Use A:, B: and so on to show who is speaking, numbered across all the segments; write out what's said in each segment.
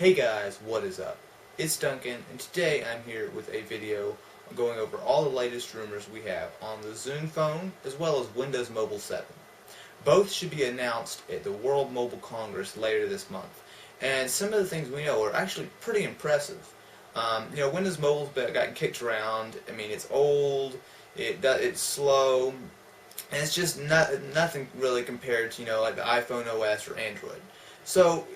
A: Hey guys, what is up? It's Duncan, and today I'm here with a video going over all the latest rumors we have on the Zune Phone as well as Windows Mobile 7. Both should be announced at the World Mobile Congress later this month, and some of the things we know are actually pretty impressive. Windows Mobile's gotten kicked around. I mean, it's old, it's slow, and it's just nothing really compared to like the iPhone OS or Android. So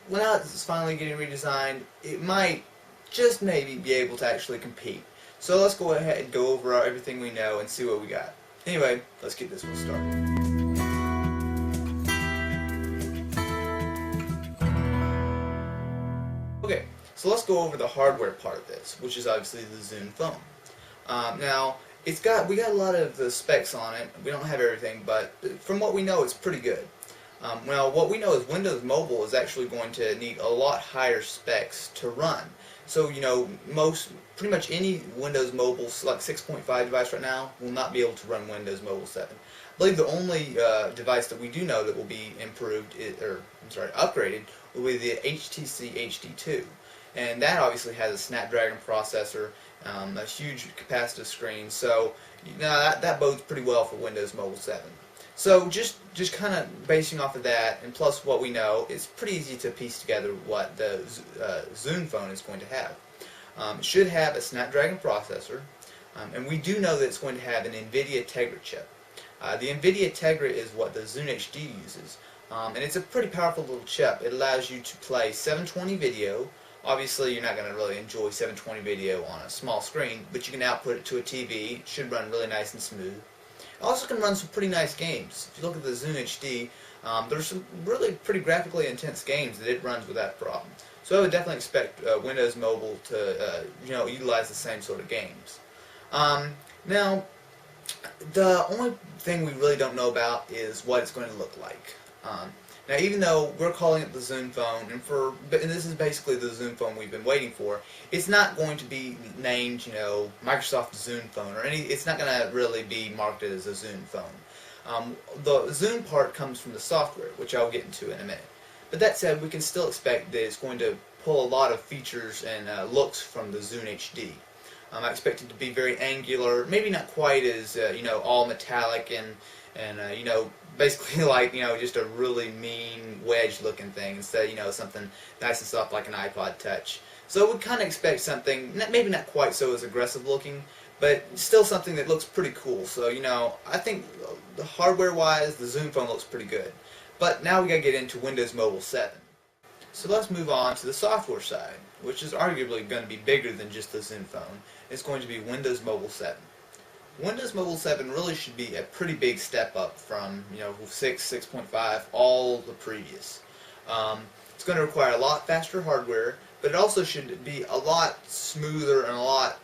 A: when it's finally getting redesigned, it might just maybe be able to actually compete. So let's go ahead and go over everything we know and see what we got. Anyway, let's get this one started. Okay, so let's go over the hardware part of this, which is obviously the Zune Phone. Now, we got a lot of the specs on it. We don't have everything, but from what we know, it's pretty good. Well, what we know is Windows Mobile is actually going to need a lot higher specs to run. So, pretty much any Windows Mobile, like 6.5 device right now, will not be able to run Windows Mobile 7. I believe the only device that we do know that will be upgraded, will be the HTC HD2. And that obviously has a Snapdragon processor, a huge capacitive screen, so that bodes pretty well for Windows Mobile 7. So just kind of basing off of that, and plus what we know, it's pretty easy to piece together what the Zune Phone is going to have. It should have a Snapdragon processor, and we do know that it's going to have an NVIDIA Tegra chip. The NVIDIA Tegra is what the Zune HD uses, and it's a pretty powerful little chip. It allows you to play 720 video. Obviously, you're not going to really enjoy 720 video on a small screen, but you can output it to a TV. It should run really nice and smooth. It also can run some pretty nice games. If you look at the Zune HD, there's some really pretty graphically intense games that it runs without problem. So I would definitely expect Windows Mobile to utilize the same sort of games. Now, the only thing we really don't know about is what it's going to look like. Now, even though we're calling it the Zune Phone, and this is basically the Zune Phone we've been waiting for, it's not going to be named, Microsoft Zune Phone or it's not going to really be marketed as a Zune Phone. The Zune part comes from the software, which I'll get into in a minute. But that said, we can still expect that it's going to pull a lot of features and looks from the Zune HD. I expect it to be very angular, maybe not quite as all metallic and basically like just a really mean wedge-looking thing instead something nice and soft like an iPod Touch. So we kind of expect something maybe not quite so as aggressive looking, but still something that looks pretty cool. So I think the hardware-wise, the Zune Phone looks pretty good. But now we got to get into Windows Mobile 7. So let's move on to the software side, which is arguably going to be bigger than just the Zune Phone. It's going to be Windows Mobile 7. Windows Mobile 7 really should be a pretty big step up from 6, 6.5, all the previous. It's going to require a lot faster hardware, but it also should be a lot smoother and a lot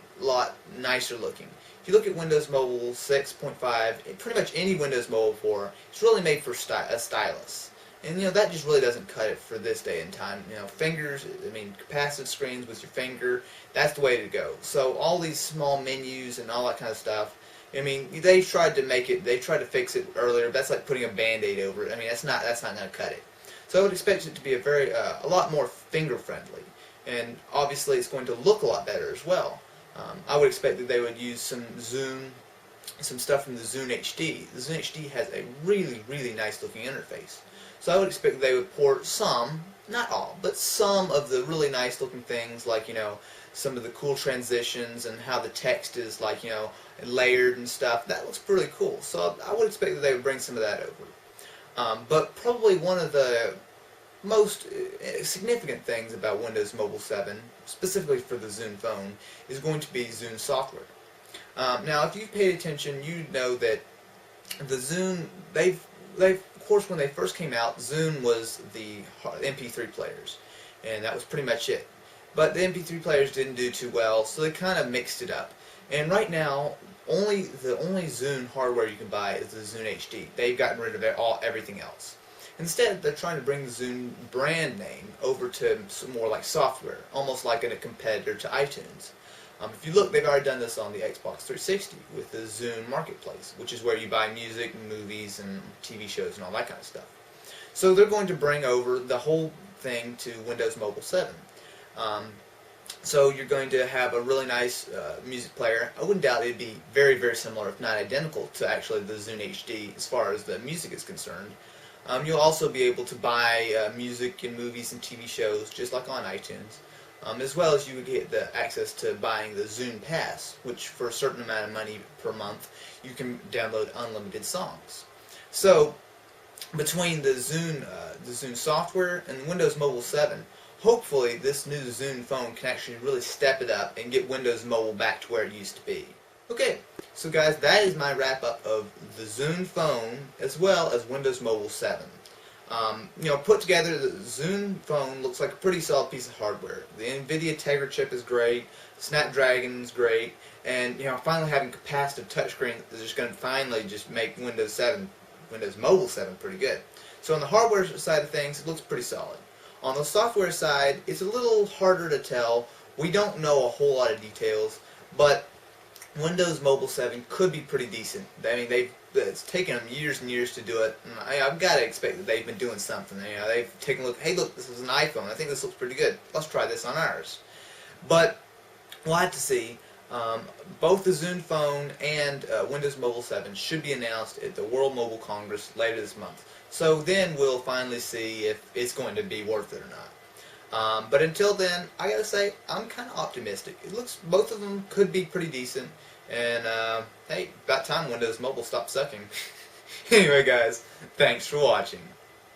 A: nicer looking. If you look at Windows Mobile 6.5, pretty much any Windows Mobile 4, it's really made for a stylus. And that just really doesn't cut it for this day and time. Capacitive screens with your finger, that's the way to go. So all these small menus and all that kind of stuff, they tried to fix it earlier, but that's like putting a band-aid over it. That's not going to cut it. So I would expect it to be a lot more finger friendly, and obviously it's going to look a lot better as well. I would expect that they would use some stuff from the Zune HD. The Zune HD has a really, really nice looking interface. So I would expect they would port some, not all, but some of the really nice looking things like, some of the cool transitions and how the text is like, layered and stuff. That looks pretty cool. So I would expect that they would bring some of that over. But probably one of the most significant things about Windows Mobile 7, specifically for the Zune Phone, is going to be Zune software. Now, if you've paid attention, you know that the Zune, of course, when they first came out, Zune was the MP3 players, and that was pretty much it. But the MP3 players didn't do too well, so they kind of mixed it up. And right now, the only Zune hardware you can buy is the Zune HD. They've gotten rid of everything else. Instead, they're trying to bring the Zune brand name over to some more like software, almost like a competitor to iTunes. If you look, they've already done this on the Xbox 360 with the Zune Marketplace, which is where you buy music, and movies, and TV shows, and all that kind of stuff. So they're going to bring over the whole thing to Windows Mobile 7. So you're going to have a really nice music player. I wouldn't doubt it'd be very, very similar, if not identical, to actually the Zune HD as far as the music is concerned. You'll also be able to buy music and movies and TV shows just like on iTunes, as well as you would get the access to buying the Zune Pass, which for a certain amount of money per month you can download unlimited songs. So between the Zune software and Windows Mobile 7, hopefully this new Zune phone can actually really step it up and get Windows Mobile back to where it used to be. Okay, so guys, that is my wrap up of the Zune phone as well as Windows Mobile 7. Put together, the Zune phone looks like a pretty solid piece of hardware. The NVIDIA Tegra chip is great, Snapdragon is great, and finally having capacitive touchscreen is just going to finally just make Windows Mobile 7 pretty good. So on the hardware side of things, it looks pretty solid. On the software side, it's a little harder to tell. We don't know a whole lot of details, but Windows Mobile 7 could be pretty decent. I mean, it's taken them years and years to do it. And I've got to expect that they've been doing something. They've taken a look. Hey, look, this is an iPhone. I think this looks pretty good. Let's try this on ours. But we'll have to see. Both the Zune phone and Windows Mobile 7 should be announced at the World Mobile Congress later this month. So then we'll finally see if it's going to be worth it or not. But until then, I gotta say, I'm kind of optimistic. It looks both of them could be pretty decent. And hey, about time Windows Mobile stopped sucking. Anyway, guys, thanks for watching.